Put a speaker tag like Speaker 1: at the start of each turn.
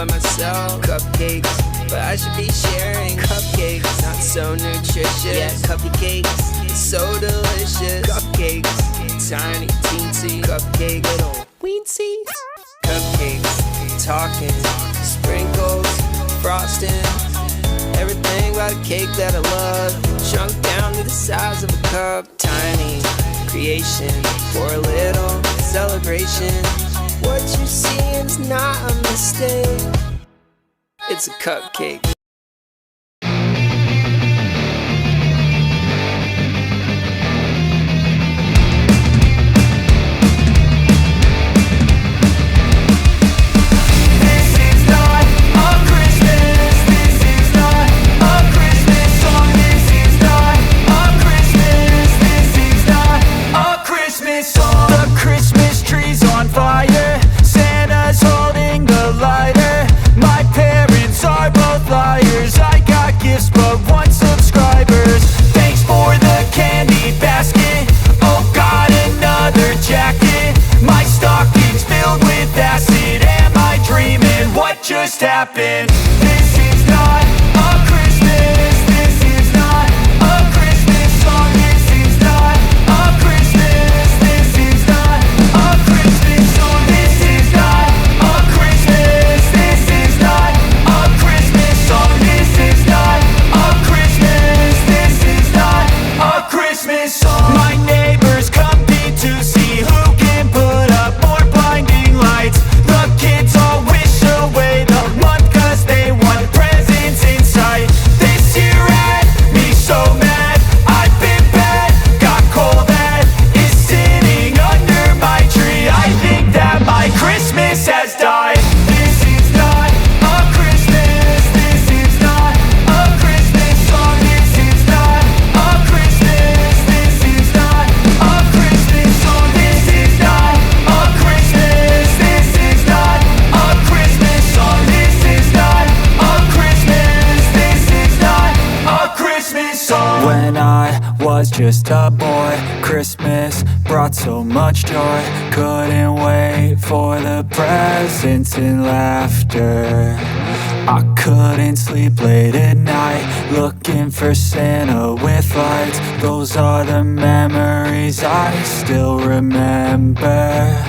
Speaker 1: by myself. Cupcakes, but I should be sharing. Cupcakes, not so nutritious. Yeah, cupcakes, so delicious. Cupcakes, tiny, teensy. Cupcake, little weensy. Cupcakes, talking, sprinkles, frosting. Everything about a cake that I love, shrunk down to the size of a cup. Tiny creation for a little celebration. What you're seeing's not a mistake. It's a cupcake.
Speaker 2: Just happened. This is not a Christmas. This is not a Christmas song. This is not a Christmas. This is not a Christmas song. This is not a Christmas. This is not a Christmas song. This is not a Christmas. This is not a Christmas song. My neighbors compete to see who can put up more blinding lights. The kids all wish away the month cause they want presents in sight. This year had me so mad, I've been bad, got coal that is sitting under my tree. I think that my Christmas has died. This is not a Christmas. This is not a Christmas song. This is not a Christmas. This is not a Christmas song. This is not a Christmas. This is not a Christmas song. This is not a Christmas. This is not a Christmas song.
Speaker 3: When I was just a boy, Christmas brought so much joy. Couldn't wait for the presents and laughter. I couldn't sleep late at night, looking for Santa with lights. Those are the memories I still remember.